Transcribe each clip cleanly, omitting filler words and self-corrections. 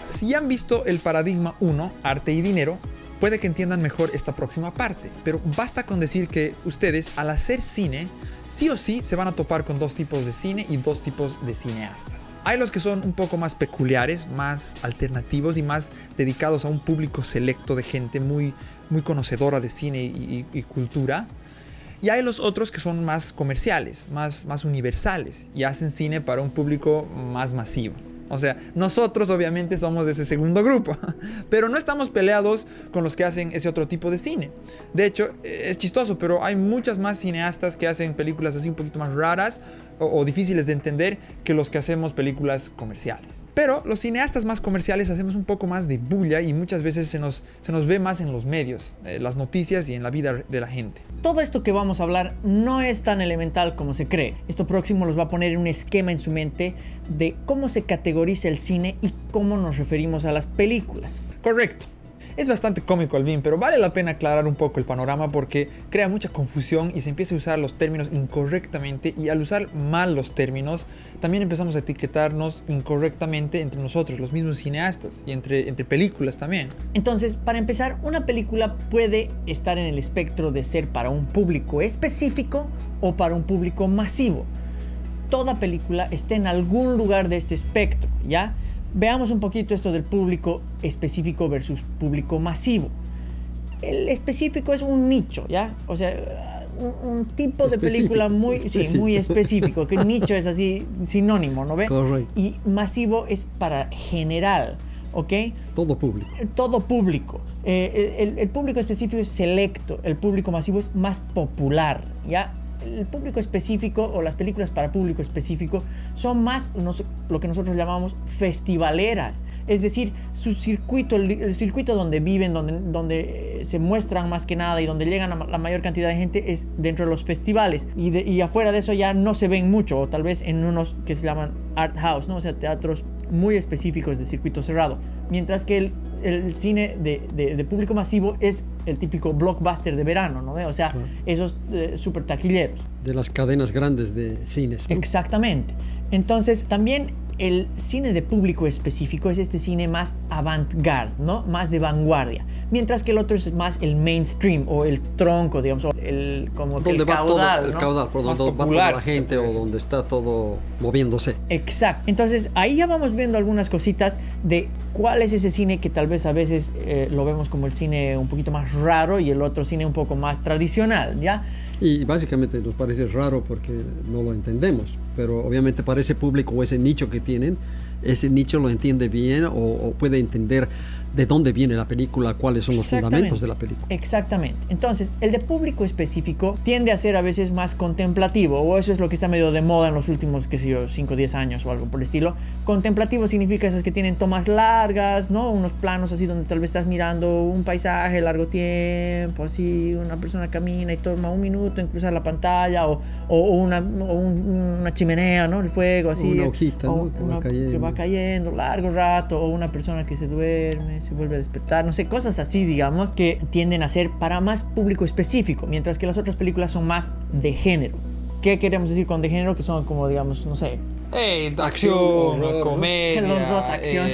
Si ya han visto el paradigma 1, arte y dinero, puede que entiendan mejor esta próxima parte, pero basta con decir que ustedes, al hacer cine, sí o sí se van a topar con dos tipos de cine y dos tipos de cineastas. Hay los que son un poco más peculiares, más alternativos y más dedicados a un público selecto de gente muy conocedora de cine y cultura. Y hay los otros que son más comerciales, más universales y hacen cine para un público más masivo. O sea, nosotros obviamente somos de ese segundo grupo, pero no estamos peleados con los que hacen ese otro tipo de cine. De hecho, es chistoso, pero hay muchas más cineastas que hacen películas así un poquito más raras o difíciles de entender que los que hacemos películas comerciales. Pero los cineastas más comerciales hacemos un poco más de bulla y muchas veces se nos ve más en los medios, las noticias y en la vida de la gente. Todo esto que vamos a hablar no es tan elemental como se cree. Esto próximo los va a poner en un esquema en su mente de cómo se categoriza el cine y cómo nos referimos a las películas. Correcto. Es bastante cómico, Alvin, pero vale la pena aclarar un poco el panorama porque crea mucha confusión y se empieza a usar los términos incorrectamente, y al usar mal los términos también empezamos a etiquetarnos incorrectamente entre nosotros, los mismos cineastas, y entre películas también. Entonces, para empezar, una película puede estar en el espectro de ser para un público específico o para un público masivo. Toda película está en algún lugar de este espectro, ¿ya? Veamos un poquito esto del público específico versus público masivo. El específico es un nicho, ¿ya? O sea, un tipo de película muy específico, que nicho es así sinónimo, ¿no ve? Correcto. Y masivo es para general, ¿ok? Todo público. Todo público. El público específico es selecto, el público masivo es más popular, ¿ya? El público específico o las películas para público específico son más lo que nosotros llamamos festivaleras, es decir, su circuito, el circuito donde viven, donde se muestran más que nada y donde llegan a la mayor cantidad de gente es dentro de los festivales, y afuera de eso ya no se ven mucho, o tal vez en unos que se llaman art house, ¿no? O sea, teatros muy específicos de circuito cerrado, mientras que el cine de público masivo es el típico blockbuster de verano, ¿no? O sea, esos super taquilleros. De las cadenas grandes de cines, ¿no? Exactamente. Entonces, también el cine de público específico es este cine más avant-garde, ¿no? Más de vanguardia. Mientras que el otro es más el mainstream o el tronco, digamos, o como que el caudal, todo, ¿no? El caudal, por donde va toda la gente o donde está todo moviéndose. Exacto. Entonces, ahí ya vamos viendo algunas cositas de cuál es ese cine que tal vez a veces lo vemos como el cine un poquito más raro y el otro cine un poco más tradicional, ¿ya? Y básicamente nos parece raro porque no lo entendemos, pero obviamente para ese público o ese nicho que tienen, ese nicho lo entiende bien o puede entender de dónde viene la película, cuáles son los fundamentos de la película. Exactamente. Entonces, el de público específico tiende a ser a veces más contemplativo, o eso es lo que está medio de moda en los últimos, qué sé yo, 5 o 10 años o algo por el estilo. Contemplativo significa esas que tienen tomas largas, ¿no? Unos planos así donde tal vez estás mirando un paisaje largo tiempo, así una persona camina y toma un minuto en cruzar la pantalla, o una chimenea, ¿no? El fuego, así. Una hojita, ¿no? Que va cayendo largo rato, o una persona que se duerme, se vuelve a despertar, no sé, cosas así, digamos, que tienden a ser para más público específico, mientras que las otras películas son más de género. ¿Qué queremos decir con de género? Que son como, digamos, no sé, acción, comedia. Los dos acción.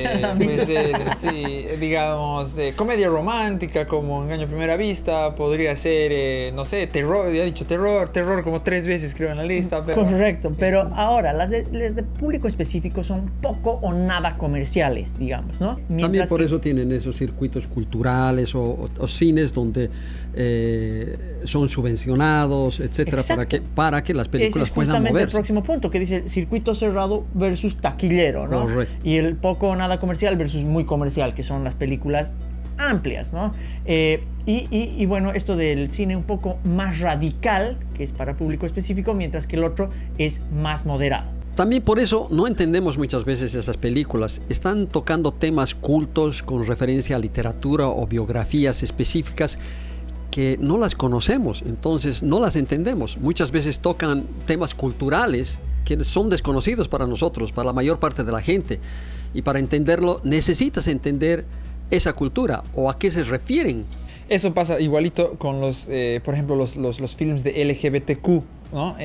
Sí, digamos, comedia romántica como Engaño a primera vista, podría ser, no sé, terror, ya he dicho terror como 3 veces creo en la lista. Pero, correcto, sí. Pero ahora, las de público específico son poco o nada comerciales, digamos, ¿no? También por eso tienen esos circuitos culturales o cines donde son subvencionados, etcétera, para que las películas puedan moverse. Es justamente el próximo punto que dice circuito cerrado versus taquillero, ¿no? Correcto. Y el poco o nada comercial versus muy comercial, que son las películas amplias, ¿no? Y bueno, esto del cine un poco más radical, que es para público específico, mientras que el otro es más moderado. También por eso no entendemos muchas veces esas películas. Están tocando temas cultos con referencia a literatura o biografías específicas que no las conocemos, entonces no las entendemos. Muchas veces tocan temas culturales que son desconocidos para nosotros, para la mayor parte de la gente. Y para entenderlo necesitas entender esa cultura o a qué se refieren. Eso pasa igualito con los, por ejemplo, los films de LGBTQ. ¿no?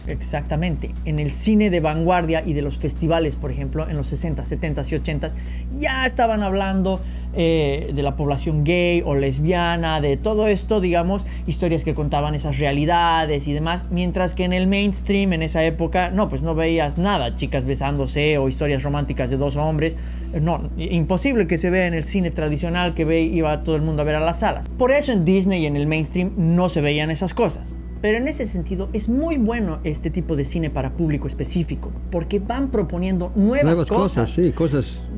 Exactamente. En el cine de vanguardia y de los festivales, por ejemplo, en los 60, 70 y 80 ya estaban hablando de la población gay o lesbiana, de todo esto, digamos, historias que contaban esas realidades y demás, mientras que en el mainstream en esa época, no, pues no veías nada, chicas besándose o historias románticas de dos hombres, no, imposible que se vea en el cine tradicional que iba todo el mundo a ver a las salas. Por eso en Disney y en el mainstream no se veían esas cosas. Pero en ese sentido es muy bueno este tipo de cine para público específico, porque van proponiendo nuevas cosas. Sí, cosas,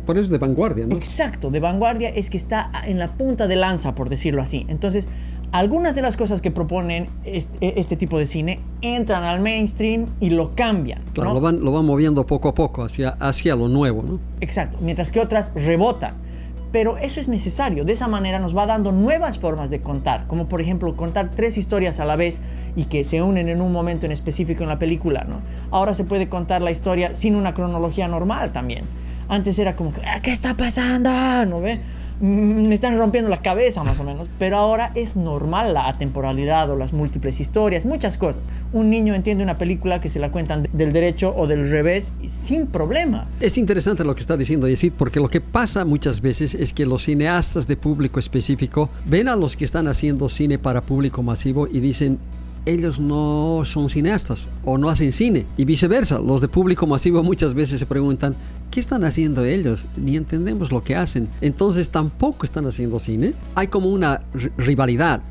por eso de vanguardia, ¿no? Exacto, de vanguardia es que está en la punta de lanza, por decirlo así. Entonces, algunas de las cosas que proponen este tipo de cine entran al mainstream y lo cambian, ¿no? Claro, lo van moviendo poco a poco hacia lo nuevo, ¿no? Exacto, mientras que otras rebotan. Pero eso es necesario, de esa manera nos va dando nuevas formas de contar, como por ejemplo contar 3 historias a la vez y que se unen en un momento en específico en la película, ¿no? Ahora se puede contar la historia sin una cronología normal también. Antes era como, ¿qué está pasando? ¿No ve? Me están rompiendo la cabeza más o menos, pero ahora es normal la atemporalidad o las múltiples historias, muchas cosas. Un niño entiende una película que se la cuentan del derecho o del revés sin problema. Es interesante lo que está diciendo Yesid, porque lo que pasa muchas veces es que los cineastas de público específico ven a los que están haciendo cine para público masivo y dicen, ellos no son cineastas o no hacen cine, y viceversa. Los de público masivo muchas veces se preguntan, ¿qué están haciendo ellos? Ni entendemos lo que hacen. Entonces tampoco están haciendo cine. Hay como una rivalidad,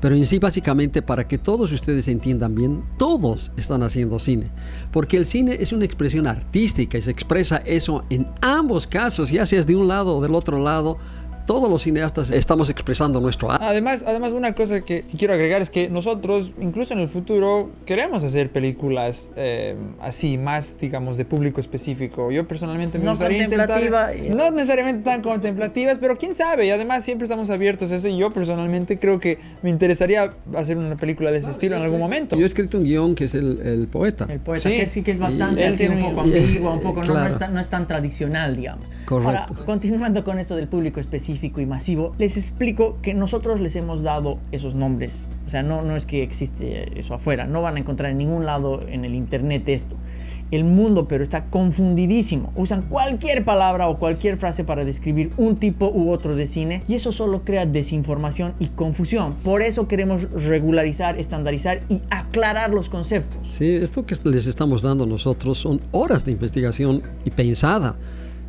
pero en sí básicamente, para que todos ustedes entiendan bien, todos están haciendo cine, porque el cine es una expresión artística y se expresa eso en ambos casos, ya seas de un lado o del otro lado. Todos los cineastas estamos expresando nuestro arte. Además, una cosa que quiero agregar es que nosotros, incluso en el futuro, queremos hacer películas así, más, digamos, de público específico. Yo personalmente me gustaría intentar... No necesariamente tan contemplativas, pero quién sabe. Y además siempre estamos abiertos a eso. Y yo personalmente creo que me interesaría hacer una película de ese estilo en algún momento. Yo he escrito un guión que es el poeta. El poeta, sí, que sí que es bastante así, un poco ambiguo, un poco, claro. No es tan tradicional, digamos. Correcto. Ahora, continuando con esto del público específico y masivo, les explico que nosotros les hemos dado esos nombres. O sea, no es que existe eso afuera, no van a encontrar en ningún lado en el internet esto. El mundo, pero está confundidísimo. Usan cualquier palabra o cualquier frase para describir un tipo u otro de cine, y eso solo crea desinformación y confusión. Por eso queremos regularizar, estandarizar y aclarar los conceptos. Sí, esto que les estamos dando nosotros son horas de investigación y pensada,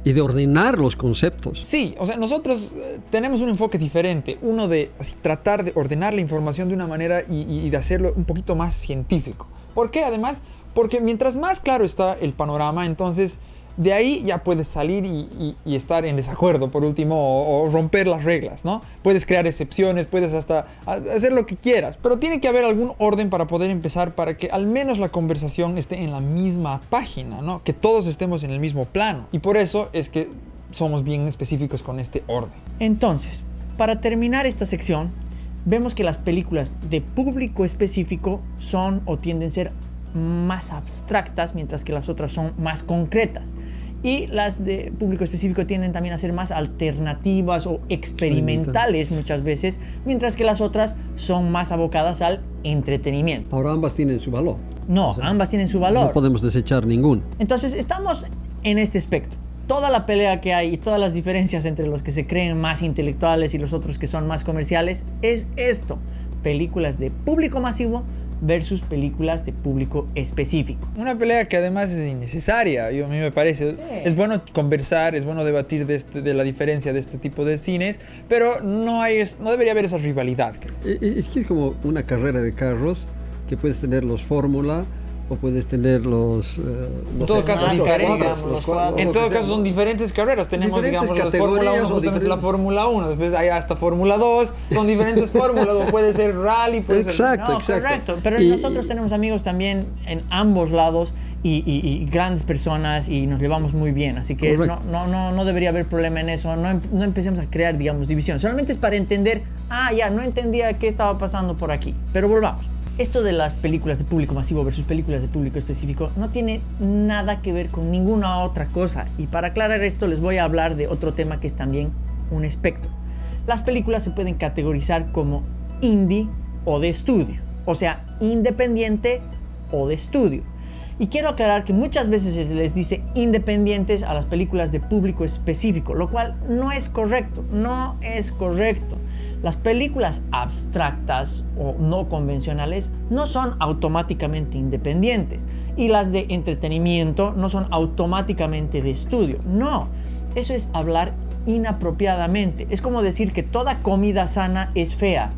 y de ordenar los conceptos. Sí, o sea, nosotros tenemos un enfoque diferente, uno de tratar de ordenar la información de una manera y de hacerlo un poquito más científico. ¿Por qué? Además, porque mientras más claro está el panorama, entonces de ahí ya puedes salir y estar en desacuerdo, por último, o romper las reglas, ¿no? Puedes crear excepciones, puedes hasta hacer lo que quieras, pero tiene que haber algún orden para poder empezar, para que al menos la conversación esté en la misma página, ¿no? Que todos estemos en el mismo plano. Y por eso es que somos bien específicos con este orden. Entonces, para terminar esta sección, vemos que las películas de público específico son o tienden a ser más abstractas, mientras que las otras son más concretas, y las de público específico tienden también a ser más alternativas o experimentales muchas veces, mientras que las otras son más abocadas al entretenimiento. Ahora ambas tienen su valor. No, o sea, ambas tienen su valor. No podemos desechar ninguna. Entonces estamos en este espectro. Toda la pelea que hay y todas las diferencias entre los que se creen más intelectuales y los otros que son más comerciales es esto: películas de público masivo versus películas de público específico. Una pelea que además es innecesaria, a mí me parece. Sí. Es bueno conversar, es bueno debatir de la diferencia de este tipo de cines, pero no debería haber esa rivalidad. Es que es como una carrera de carros, que puedes tener los Fórmula o puedes tener los... en todo caso, diferentes. En todo caso, son diferentes carreras. Tenemos, digamos, la Fórmula 1, justamente la Fórmula 1. Después hay hasta Fórmula 2. Son diferentes fórmulas. O puede ser rally, puede exacto, ser... No, exacto. Correcto. Pero nosotros tenemos amigos también en ambos lados y grandes personas, y nos llevamos muy bien. Así que no debería haber problema en eso. No empecemos a crear, digamos, división. Solamente es para entender, no entendía qué estaba pasando por aquí. Pero volvamos. Esto de las películas de público masivo versus películas de público específico no tiene nada que ver con ninguna otra cosa. Y para aclarar esto les voy a hablar de otro tema que es también un espectro. Las películas se pueden categorizar como indie o de estudio. o sea, independiente o de estudio. Y quiero aclarar que muchas veces se les dice independientes a las películas de público específico, lo cual no es correcto, no es correcto. Las películas abstractas o no convencionales no son automáticamente independientes y las de entretenimiento no son automáticamente de estudio. No, eso es hablar inapropiadamente. Es como decir que toda comida sana es fea.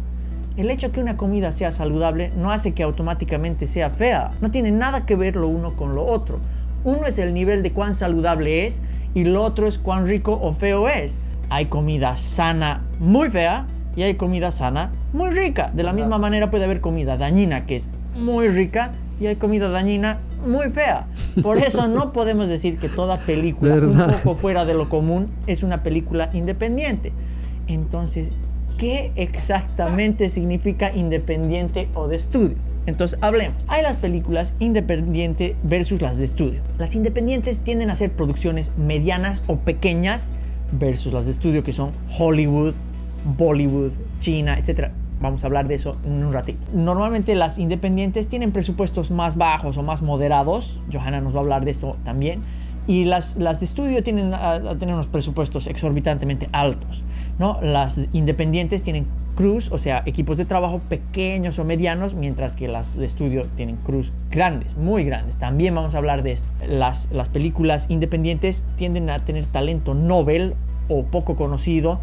El hecho que una comida sea saludable no hace que automáticamente sea fea. No tiene nada que ver lo uno con lo otro. Uno es el nivel de cuán saludable es y lo otro es cuán rico o feo es. Hay comida sana muy fea y hay comida sana muy rica. De la misma manera puede haber comida dañina que es muy rica y hay comida dañina muy fea. Por eso no podemos decir que toda película un poco fuera de lo común es una película independiente. Entonces, ¿qué exactamente significa independiente o de estudio? Entonces, hablemos. Hay las películas independientes versus las de estudio. Las independientes tienden a ser producciones medianas o pequeñas versus las de estudio, que son Hollywood, Bollywood, China, etc. Vamos a hablar de eso en un ratito. Normalmente las independientes tienen presupuestos más bajos o más moderados. Johanna nos va a hablar de esto también. Y las de estudio tienden a tener unos presupuestos exorbitantemente altos, ¿no? Las independientes tienen crews, o sea, equipos de trabajo pequeños o medianos, mientras que las de estudio tienen crews grandes, muy grandes. También vamos a hablar de esto. Las películas independientes tienden a tener talento Nobel o poco conocido,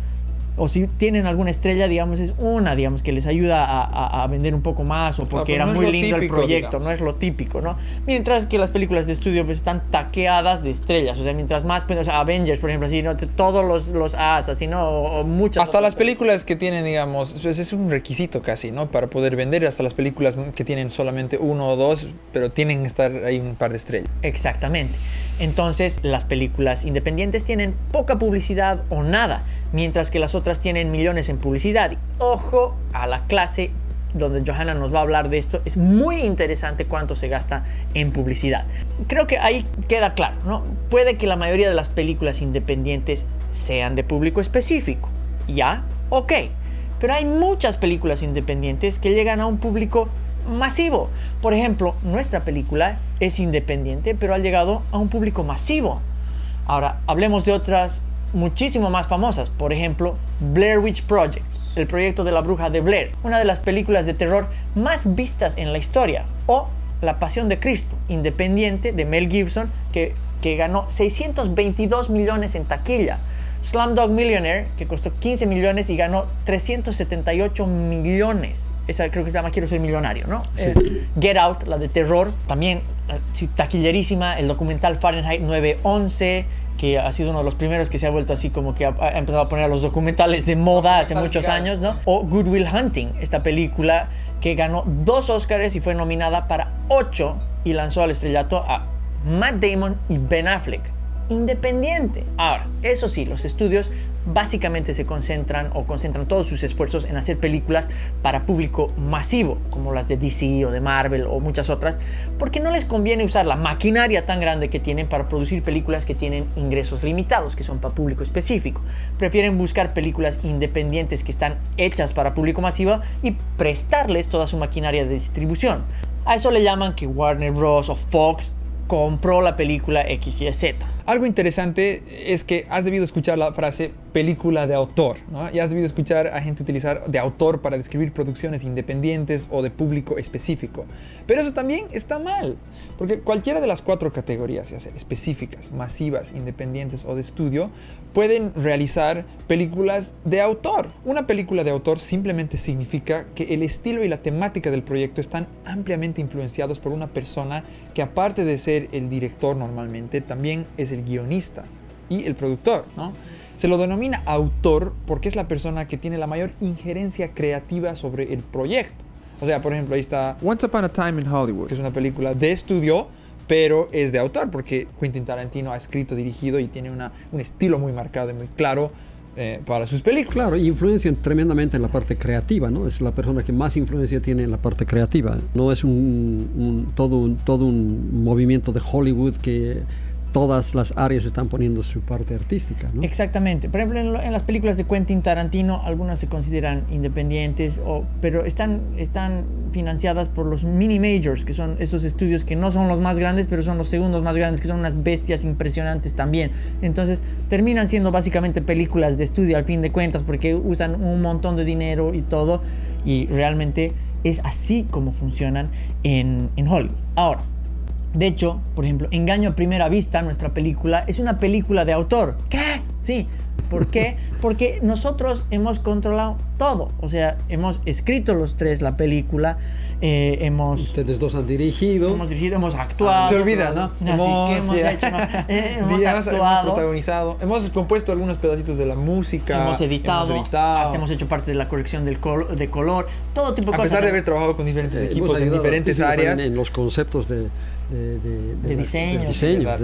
o si tienen alguna estrella, digamos, es una, digamos, que les ayuda a vender un poco más, o porque era muy lindo el proyecto, digamos. No es lo típico, ¿no? Mientras que las películas de estudio pues están taqueadas de estrellas, o sea, mientras más, o sea, Avengers, por ejemplo, así, ¿no? Todos los as, así, ¿no? O muchas. Hasta las películas que tienen, digamos, pues es un requisito casi, ¿no? Para poder vender, hasta las películas que tienen solamente uno o dos, pero tienen que estar ahí un par de estrellas. Exactamente. Entonces, las películas independientes tienen poca publicidad o nada, mientras que las otras tienen millones en publicidad. Y ojo a la clase donde Johanna nos va a hablar de esto. Es muy interesante cuánto se gasta en publicidad. Creo que ahí queda claro, ¿no? Puede que la mayoría de las películas independientes sean de público específico. ¿Ya? Ok. Pero hay muchas películas independientes que llegan a un público masivo. Por ejemplo, nuestra película es independiente, pero ha llegado a un público masivo. Ahora, hablemos de otras muchísimo más famosas. Por ejemplo, Blair Witch Project, el proyecto de la bruja de Blair, una de las películas de terror más vistas en la historia. O La Pasión de Cristo, independiente, de Mel Gibson, que ganó 622 millones en taquilla. Slumdog Millionaire, que costó 15 millones y ganó 378 millones. Esa creo que se llama Quiero ser millonario, ¿no? Sí. Get Out, la de terror, también taquillerísima. El documental Fahrenheit 9/11, que ha sido uno de los primeros que se ha vuelto así como que ha empezado a poner a los documentales de moda hace muchos años, ¿no? O Good Will Hunting, esta película que ganó 2 Oscars y fue nominada para 8 y lanzó al estrellato a Matt Damon y Ben Affleck. Independiente. Ahora, eso sí, los estudios básicamente concentran todos sus esfuerzos en hacer películas para público masivo, como las de DC o de Marvel o muchas otras, porque no les conviene usar la maquinaria tan grande que tienen para producir películas que tienen ingresos limitados, que son para público específico. Prefieren buscar películas independientes que están hechas para público masivo y prestarles toda su maquinaria de distribución. A eso le llaman que Warner Bros. O Fox compró la película X, Y, Z. Algo interesante es que has debido escuchar la frase película de autor, ¿no? Y has debido escuchar a gente utilizar de autor para describir producciones independientes o de público específico. Pero eso también está mal, porque cualquiera de las 4 categorías, ya sea específicas, masivas, independientes o de estudio, pueden realizar películas de autor. Una película de autor simplemente significa que el estilo y la temática del proyecto están ampliamente influenciados por una persona que, aparte de ser el director normalmente, también es el guionista y el productor, ¿no? Se lo denomina autor porque es la persona que tiene la mayor injerencia creativa sobre el proyecto. O sea, por ejemplo, ahí está Once Upon a Time in Hollywood, que es una película de estudio, pero es de autor porque Quentin Tarantino ha escrito, dirigido y tiene un estilo muy marcado y muy claro para sus películas. Claro, influencian tremendamente en la parte creativa, ¿no? Es la persona que más influencia tiene en la parte creativa. No es todo un movimiento de Hollywood que todas las áreas están poniendo su parte artística, ¿no? Exactamente. Por ejemplo, en las películas de Quentin Tarantino, algunas se consideran independientes, pero están financiadas por los mini majors, que son esos estudios que no son los más grandes, pero son los segundos más grandes, que son unas bestias impresionantes también. Entonces, terminan siendo básicamente películas de estudio al fin de cuentas, porque usan un montón de dinero y todo, y realmente es así como funcionan en Hollywood. Ahora, de hecho, por ejemplo, Engaño a primera vista, nuestra película, es una película de autor. ¿Qué? Sí. ¿Por qué? Porque nosotros hemos controlado todo. O sea, hemos escrito los tres la película, Ustedes dos han dirigido. Hemos actuado. Se olvida, ¿no? Hemos actuado. Hemos protagonizado. Hemos compuesto algunos pedacitos de la música. Hemos editado. Hasta hemos hecho parte de la corrección de color. Todo tipo de cosas. A pesar de haber trabajado con diferentes equipos en diferentes áreas. En los conceptos de diseño.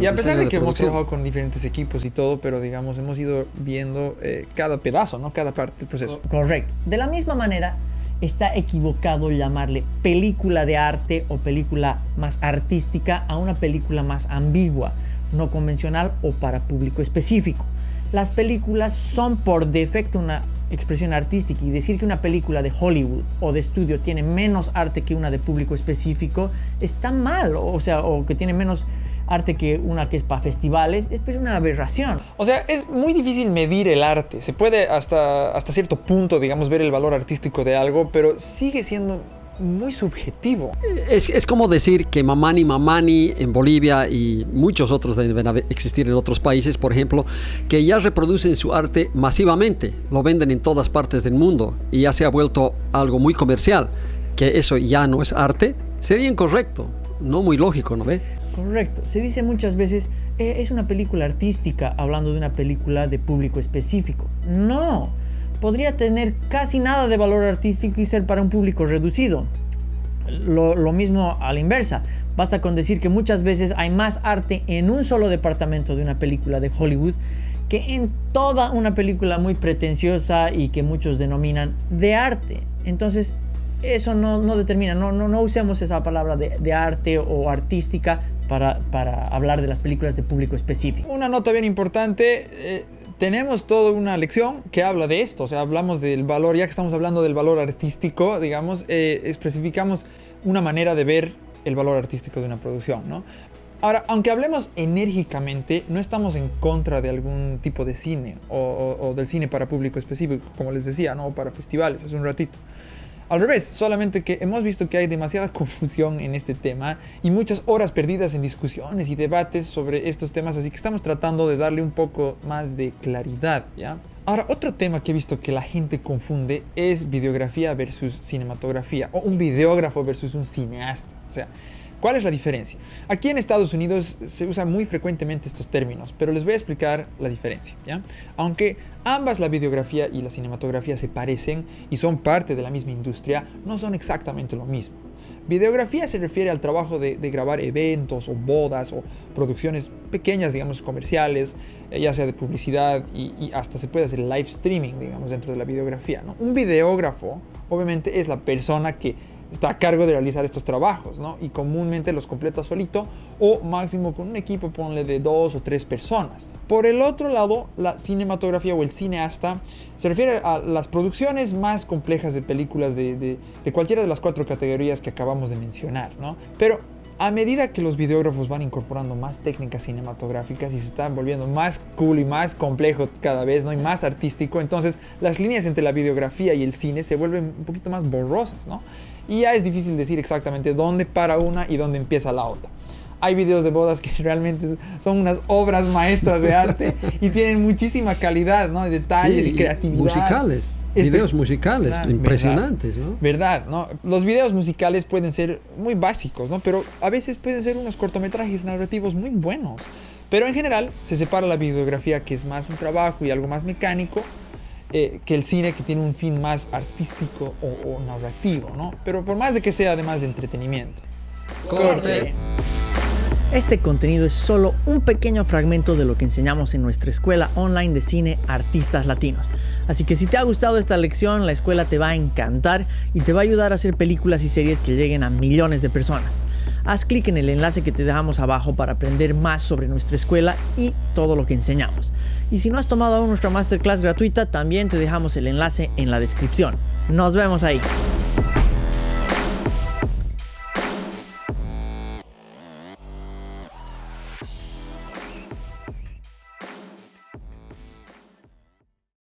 Y a pesar de que hemos trabajado con diferentes equipos y todo, pero digamos, hemos ido viendo cada pedazo, ¿no? Cada parte del proceso. Correcto. De la misma manera, está equivocado llamarle película de arte o película más artística a una película más ambigua, no convencional o para público específico. Las películas son por defecto una expresión artística, y decir que una película de Hollywood o de estudio tiene menos arte que una de público específico está mal, o que tiene menos arte que una que es para festivales, es pues una aberración. O sea, es muy difícil medir el arte. Se puede hasta cierto punto, digamos, ver el valor artístico de algo, pero sigue siendo muy subjetivo. Es como decir que Mamani en Bolivia y muchos otros deben existir en otros países, por ejemplo, que ya reproducen su arte masivamente, lo venden en todas partes del mundo y ya se ha vuelto algo muy comercial, que eso ya no es arte. Sería incorrecto, no muy lógico, ¿no ve? Correcto. Se dice muchas veces, es una película artística, hablando de una película de público específico. No, podría tener casi nada de valor artístico y ser para un público reducido. Lo mismo a la inversa. Basta con decir que muchas veces hay más arte en un solo departamento de una película de Hollywood que en toda una película muy pretenciosa y que muchos denominan de arte. Entonces, eso no determina, no usemos esa palabra de arte o artística para hablar de las películas de público específico. Una nota bien importante, tenemos toda una lección que habla de esto, o sea, hablamos del valor, ya que estamos hablando del valor artístico, digamos, especificamos una manera de ver el valor artístico de una producción, ¿no? Ahora, aunque hablemos enérgicamente, no estamos en contra de algún tipo de cine o del cine para público específico, como les decía, ¿no? Para festivales hace un ratito. Al revés, solamente que hemos visto que hay demasiada confusión en este tema y muchas horas perdidas en discusiones y debates sobre estos temas, así que estamos tratando de darle un poco más de claridad, ¿ya? Ahora, otro tema que he visto que la gente confunde es videografía versus cinematografía, o un videógrafo versus un cineasta. O sea, ¿cuál es la diferencia? Aquí en Estados Unidos se usan muy frecuentemente estos términos, pero les voy a explicar la diferencia, ¿ya? Aunque ambas, la videografía y la cinematografía, se parecen y son parte de la misma industria, no son exactamente lo mismo. Videografía se refiere al trabajo de grabar eventos o bodas o producciones pequeñas, digamos, comerciales, ya sea de publicidad y hasta se puede hacer live streaming, digamos, dentro de la videografía, ¿no? Un videógrafo, obviamente, es la persona que está a cargo de realizar estos trabajos, ¿no? Y comúnmente los completa solito o máximo con un equipo, ponle, de 2 o 3 personas. Por el otro lado, la cinematografía o el cineasta se refiere a las producciones más complejas de películas de cualquiera de las 4 categorías que acabamos de mencionar, ¿no? Pero a medida que los videógrafos van incorporando más técnicas cinematográficas y se están volviendo más cool y más complejo cada vez, ¿no? Y más artístico, entonces las líneas entre la videografía y el cine se vuelven un poquito más borrosas, ¿no? Y ya es difícil decir exactamente dónde para una y dónde empieza la otra. Hay videos de bodas que realmente son unas obras maestras de arte y tienen muchísima calidad, ¿no? De detalles y creatividad. Musicales. Videos musicales, impresionantes, ¿verdad? ¿no? ¿Verdad? ¿No? Los videos musicales pueden ser muy básicos, ¿no? Pero a veces pueden ser unos cortometrajes narrativos muy buenos. Pero en general se separa la videografía, que es más un trabajo y algo más mecánico, que el cine, que tiene un fin más artístico o narrativo, ¿no? Pero por más de que sea además de entretenimiento. Corte. Este contenido es solo un pequeño fragmento de lo que enseñamos en nuestra escuela online de cine Artistas Latinos. Así que si te ha gustado esta lección, la escuela te va a encantar y te va a ayudar a hacer películas y series que lleguen a millones de personas. haz clic en el enlace que te dejamos abajo para aprender más sobre nuestra escuela y todo lo que enseñamos. Y si no has tomado aún nuestra masterclass gratuita, también te dejamos el enlace en la descripción. Nos vemos ahí.